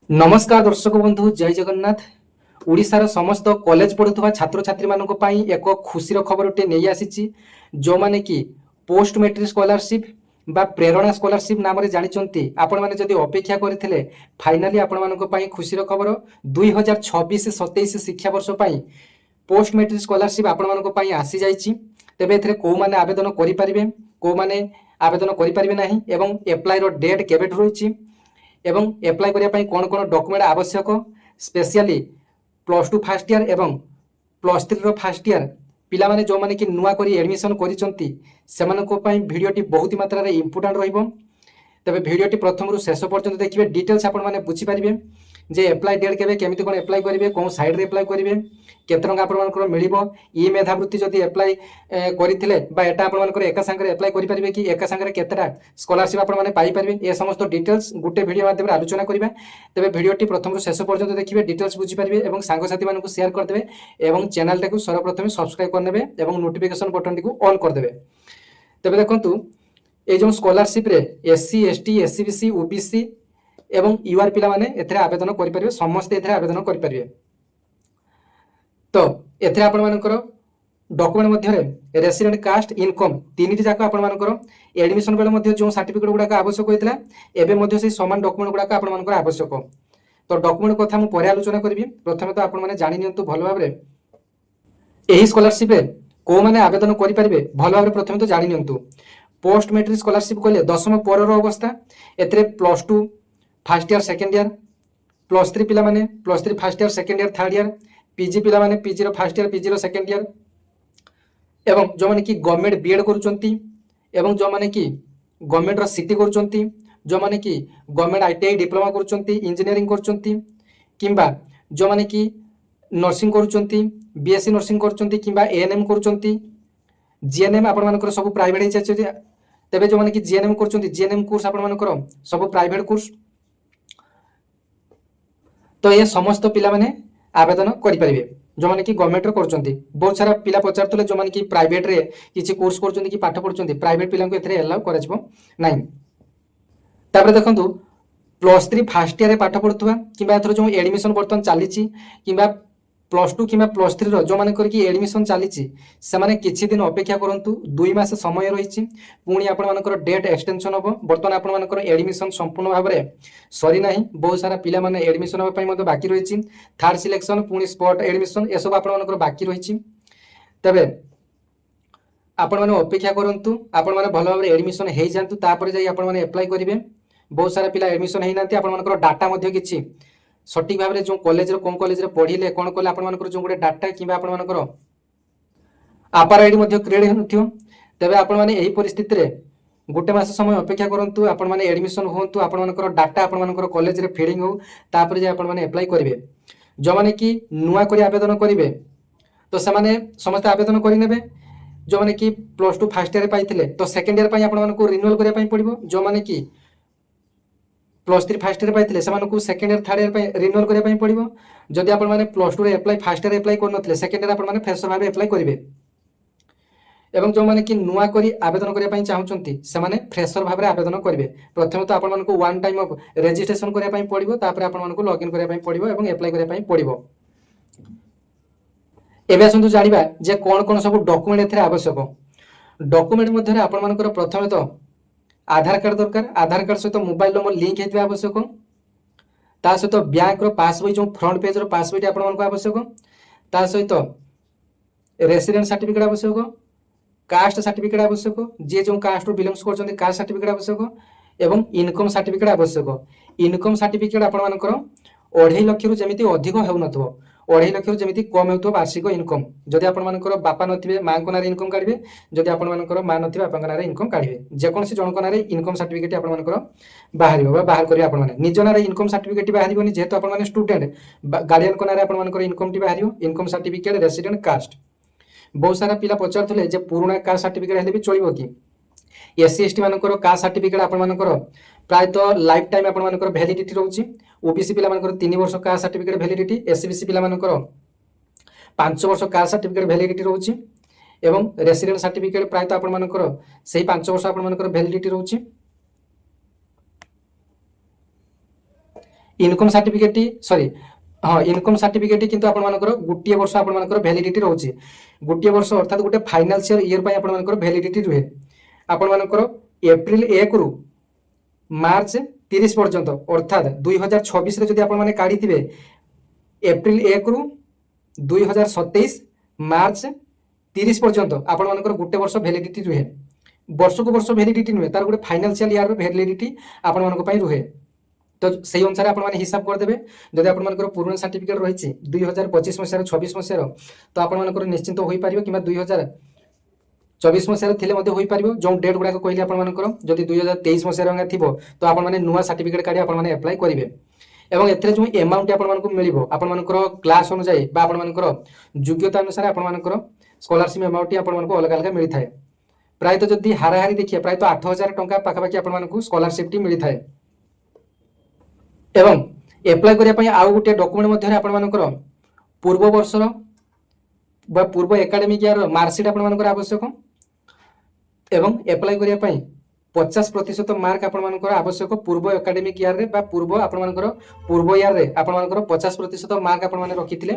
नमस्कार दर्शक बंधु जय जगन्नाथ। ओडिशार समस्त कॉलेज पढ़ुवा छात्र छात्री मानक पई एक खुशीर खबरटे नहीं आसी जो माने कि पोस्ट मैट्रिक स्कॉलरशिप बा प्रेरणा स्कॉलरशिप नाम रे जानिचंती आपण माने जदि अपेक्षा करथिले फाइनली आपण मानक पई खुशीर खबर 2026-27 शिक्षा वर्ष पई पोस्ट मैट्रिक स्कॉलरशिप आपण मानक पई आसी जाईची। तेबे एथरे को माने आवेदन करि परिबे को माने आवेदन करि परिबे नाही एवं एप्लाई रो डेट केबे रहिची एवं एप्लाई करने कौन कौन डॉक्यूमेंट आवश्यक specially plus two first year एवं प्लस थ्री फास्ट ईयर पिला माने जो माने कि नुआ करी एडमिशन करिसंती सेमानको पई भिडियोटी बहुत मात्रा रे इंपोर्टेंट रहिबो। तबे भिडियोटी प्रथम रु शेष पर्यंत देखिए डिटेल्स आपण माने बुझी परिबे जे एप्लाई डेट केबे केमिति कोन एप्लाई करिवे कोन साइड रे एप्लाई करिवे केते टंका आपण मानकर मिलिबो ई मेधावृत्ति जदि एप्लाई करिथिले बा एटा आपण मानकर एका संगे एप्लाई करि परिबे कि एका संगे केतेटा स्कॉलरशिप आपण माने पाई परिबे ए समस्त डिटेल्स गुटे वीडियो माध्यम रे आलोचना करिबा। तबे भिडियोटी प्रथम रु शेष पर्यंत देखिए डिटेल्स बुझी परिबे एवं सांग साथी मानकु शेयर कर देबे एवं चैनल टाकु सर्वप्रथम सब्सक्राइब कर नेबे एवं नोटिफिकेशन बटन टिकु ऑन कर देबे। तबे देखंतु ए जो स्कॉलरशिप रे एससी एसटी एससीबीसी ओबीसी एवं यूआर पिला माने एथरे आवेदन करि परिबे समस्त एथरे आवेदन करि परिबे। तो एथरे आपण मानकर डॉक्यूमेंट मध्य रे रेसिडेंट कास्ट इनकम तीनिटी जाक आपण मानकर एडमिशन बेले मध्य जो सर्टिफिकेट गुडा आवश्यक होइतला एबे मध्य से समान डॉक्यूमेंट गुडा आपण मानकर आवश्यक। तो डॉक्यूमेंट कथा मु परे आलोचना करबी। प्रथमे तो आपण माने जानि नियंतु भलो भाबरे एही स्कॉलरशिप रे को माने आवेदन करि परिबे भलो भाबरे प्रथमे तो जानि नियंतु। पोस्ट मैट्रिक स्कॉलरशिप कहले दशम परर अवस्था एथरे plus two first year second year plus three पिला माने plus three first year second year third year PG पिला माने पीजी रो फास्ट ईयर पीजी रो सेकेंड ईयर एवं जो माने कि गवर्नमेंट बीएड करूचंती एवं जो माने कि गवर्नमेंट रो सिटी करूचंती जो माने कि गवर्नमेंट आईटीआई डिप्लोमा करूचंती इंजीनियरिंग करूचंती किंबा जो माने कि नर्सिंग करूचंती बीएससी नर्सिंग करूचंती किंबा एएनएम करूचंती जीएनएम आपण मानकर सब प्राइवेट हे छै। तबे जो माने कि जीएनएम करूचंती जीएनएम कोर्स आपण मानकर सब प्राइवेट कोर्स। तो ये समस्त पिला माने आवेदन करि परिबे जो माने कि गवर्नमेंट रो करचंती। बहुत सारा पिला पचारतले जो माने कि प्राइवेट रे किछि कोर्स करचंती कि पाठ पढचंती प्राइवेट पिला को एथरे अलाउ करजबो नाही। तापर देखंतु प्लस थ्री फास्ट ईयर रे पाठ पढुथुवा किबा एथरो जो एडमिशन बर्तन चालीची किबा plus two किबा plus three row जो माने करकी एडमिशन चालीची से माने किछि दिन अपेक्षा करंतु 2 मास समय रहिची पुणी आपण मानकर डेट एक्सटेंशन होबो। बर्तन आपण मानकर एडमिशन संपूर्ण भाव रे सरी नाही बहुत सारा पिला माने एडमिशन होबा पई मते बाकी रहिची थर्ड सिलेक्शन पुणी स्पॉट एडमिशन ए सब आपण मानकर बाकी रहिची। तबे आपण माने अपेक्षा करंतु आपण माने भलो भाव रे एडमिशन हेइ जानतु तापर जाई आपण माने अप्लाई करिवे। बहुत सारा पिला एडमिशन हेइ नांती आपण मानकर डाटा मध्य किछि सटीक भाव रे जो कॉलेज रे कोन कॉलेज रे पढिले कोन कोले आपण मानकर जो गुडे डाटा किबा आपण मानकर आपार आईडी मध्य क्रिएट हेनुथियो। तबे आपण माने एही परिस्थिति रे गोटे मास समय अपेक्षा करंतु आपण माने एडमिशन होंतु आपण मानकर डाटा आपण मानकर कॉलेज रे फीडिंग हो तापर जे आपण माने अप्लाई करिवे। जो माने कि नुआ करी आवेदन करिवे तो से माने समस्त आवेदन करि नेबे। जो माने कि प्लस टू फास्ट ईयर रे पाइथिले तो सेकंड ईयर पई आपण मानको रिन्यूअल करिया पई पड़िबो। जो माने कि प्लस थ्री फास्ट ईयर पाइथिले सेमानकु सेकंड ईयर थर्ड ईयर पई रिन्यूअल करिया पई पड़िबो। जदि आपण माने प्लस टू रे अप्लाई फास्ट ईयर अप्लाई करनथिले सेकंड ईयर आपण माने फ्रेशर भाबे अप्लाई करिवे। एवं जो माने कि नुआ करी आवेदन करिया पई चाहुचंती से माने फ्रेशर भाबरे आवेदन करिवे। प्रथमे तो आपण मानको वन टाइम ऑफ रजिस्ट्रेशन करिया पई पड़िबो तापर आपण मानको लॉगिन करिया पई पड़िबो एवं अप्लाई करिया पई पड़िबो। एबे आसंतु जानिबा जे कोन कोन सब डॉक्यूमेंट एथरे आवश्यक। डॉक्यूमेंट मध्ये आपण मानकर प्रथमे तो आधार कार्ड दरकार आधार कार्ड सहित मोबाइल नंबर लिंक हेतबे आवश्यक। ता सहित बैंक रो पासबुक जो फ्रंट पेज रो पासबुक आपण मानको आवश्यक। ता सहित रेसिडेंट सर्टिफिकेट आवश्यक कास्ट सर्टिफिकेट आवश्यक जे जो कास्ट रो बिलोंग्स करछन कास्ट सर्टिफिकेट आवश्यक एवं इनकम सर्टिफिकेट आवश्यक। इनकम सर्टिफिकेट आपण मानकर 2.5 लाख रु जेमिति अधिक हेउ नथबो 2.5 लाख रु जेमिति कम हेउथबो वार्षिक इनकम। जदि आपण मानकर बापा नथिबे मां को नारे इनकम काढिबे जदि आपण मानकर मां नथिबे बापा को नारे इनकम काढिबे जे कोनसी जण को नारे इनकम सर्टिफिकेट आपण मानकर बाहरिबो बा बाहर करिवे। आपण माने निज नारे इनकम सर्टिफिकेट बाहरिबोनी जेहेतु आपण माने स्टूडेंट गार्डियन को नारे आपण मानकर इनकम टी बाहरिबो इनकम सर्टिफिकेट रेसिडेंट कास्ट। बहुत सारा पिला पचारथले जे पुराना कास्ट सर्टिफिकेट हेले भी चलिबो कि एससी एसटी मानकर कास्ट सर्टिफिकेट आपण मानकर प्राय तो लाइफ टाइम आपण मानकर वैलिडिटी रहउची। ओबीसी पिला मानकर 3 वर्ष कास्ट सर्टिफिकेट वैलिडिटी एससीबीसी पिला मानकर 5 वर्ष कास्ट सर्टिफिकेट वैलिडिटी रहउची एवं रेसिडेंट सर्टिफिकेट प्राय तो आपण मानकर सेही 5 वर्ष आपण मानकर वैलिडिटी रहउची। इनकम सर्टिफिकेट सॉरी हाँ इनकम सर्टिफिकेट किंतु आपनकर गोटे वर्ष आपनकर वैलिडिटी रोचे गोटे वर्ष अर्थात गोटे फाइनान्शियल ईयर पर आपनकर वैलिडिटी रुहे आपनकर एप्रिल 1 रु मार्च 30 पर्यंत अर्थात 2026 रे जदि आपण माने काढी थिबे एप्रिल 1 रु 2027 मार्च 30 पर्यंत आपण मानकर गोटे वर्ष वैलिडिटी रुहे वर्ष को वर्ष वैलिडिटी नुहे तार गोटे फाइनान्शियल ईयर वैलिडिटी आपण मानक पई रुहे तो से अनुसार आपण माने हिसाब कर देबे जदि आपण मानकर पुराना सर्टिफिकेट रहिछि 2025 मसिया 26 मसिया तो आपण मानकर निश्चिंत होई परिबो किबा 2024 मसिया थिले मध्ये होई परिबो जो डेट गुडा कहली आपण मानकर जदि 2023 मसिया रंगा थिबो तो आपण माने नुवा सर्टिफिकेट काढी आपण माने अप्लाई करिवे एवं एथरे जो अमाउंट आपण मानक मिलिबो आपण मानकर क्लास अनुसार बा आपण मानकर योग्यता अनुसार आपण मानकर स्कॉलरशिप अमाउंट आपण मानक अलग अलग मिली थाए प्राय तो जदि हाराहारी देखिए प्राय तो 8000 टंका पाखापाखि आपण मानक स्कॉलरशिप टी मिली थाए एवं एप्लाई करिया पई आउ गोटे डॉक्यूमेंट मध्ये आपण मानकर पूर्व वर्षर बा पूर्व एकेडमिक ईयर मार्कशीट आपण मानकर आवश्यक एवं एप्लाई करिया पई 50% मार्क आपण मानकर आवश्यक पूर्व एकेडमिक ईयर रे बा पूर्व आपण मानकर पूर्व ईयर रे आपण मानकर 50% मार्क आपण माने रखिथिले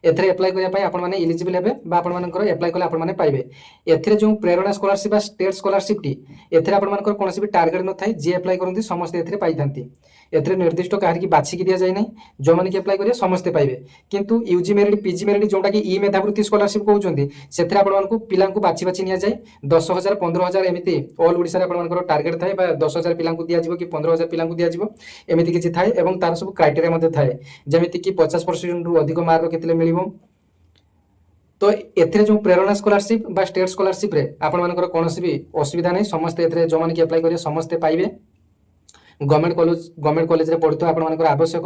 एथरे अप्लाई करिया पई आपण माने एलिजिबल हेबे बा आपण मानकर अप्लाई कले आपण माने पाइबे एथरे जो प्रेरणा स्कॉलरशिप बा स्टेट स्कॉलरशिप टी एथरे आपण मानकर कोनोसी भी टारगेट न थाई जे अप्लाई करंती समस्त एथरे पाई थांती एथरे निर्दिष्ट काहर की बाछि की दिया जाय नै जो माने की अप्लाई करिया समस्त पाइबे किंतु यूजी मेरिट पीजी मेरिट जोटा की ई मेधावृत्ति स्कॉलरशिप कहउचंती सेथरे आपण मानकु पिलांकु बाछि बाछि निया जाय 10000 15000 एमिति ऑल ओडिसा रे आपण मानकर टारगेट थाए बा 10000 पिलांकु दिया जिवो कि 15000 पिलांकु दिया जिवो एमिति किछि थाए एवं तार सब क्राइटेरिया मध्ये थाए जेमिति कि 50% रु अधिक मार्क केतले मिलिबो तो एथरे जो प्रेरणा स्कॉलरशिप बा स्टेट स्कॉलरशिप रे आपण मानकर कोनोसी भी असुविधा नै समस्त एथरे जो माने की अप्लाई करिया समस्त पाइबे गवर्नमेंट कॉलेज रे पढितो आपण मानकर आवश्यक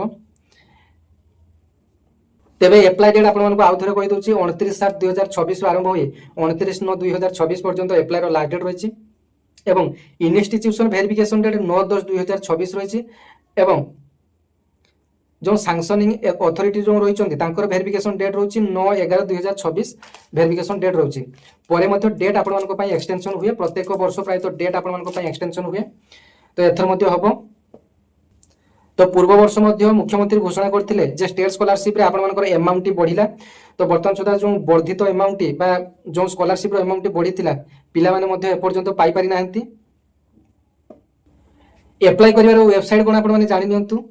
तेबे अप्लाई डेट आपण मानकर आउ थरे कहि दोची 29/7/2026 आरंभ होई 29/9/2026 पर्यंत अप्लाई रो लास्ट डेट रहिछि एवं इंस्टीट्यूशन वेरिफिकेशन डेट 9/10/2026 रहिछि एवं जो सैंक्शनिंग अथॉरिटी जो रही तांकर वेरिफिकेशन डेट रोची 9/11/2026 वेरिफिकेशन डेट रोची परे मध्ये डेट आपण मानक पई एक्सटेंशन हुए प्रत्येक वर्ष प्राय तो डेट आपण मानक पई एक्सटेंशन हुए तो एथर मध्ये हबो तो पूर्व वर्ष मध्ये मुख्यमंत्री घोषणा करथिले जे स्टेट स्कॉलरशिप रे आपण मानकर अमाउंट बढ़िला तो वर्तमान सुधा जो वर्धित अमाउंट बा जो स्कॉलरशिप रो अमाउंट बढ़िथिला पिला माने मध्ये ए पर्यंत पाई पारि नाहंती अप्लाई करिवार वेबसाइट कोन आपण माने जानि नियंतु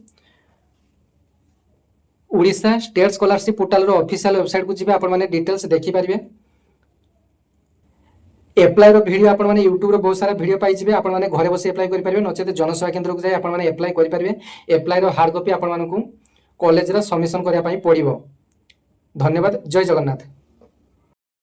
ओडिशा स्टेट स्कॉलरशिप पोर्टल रो ऑफिशियल वेबसाइट को जिबे आपण माने डिटेल्स देखि परिबे अप्लाई रो वीडियो आपण माने YouTube रो बहुत सारा वीडियो पाई जिबे आपण माने घरे बसी अप्लाई करि परिबे नचेते जनसेवा केंद्र को जाय आपण माने अप्लाई करि परिबे अप्लाई रो हार्ड कॉपी आपण मानकु कॉलेज रो सबमिशन करिया पई पड़िबो धन्यवाद जय जगन्नाथ।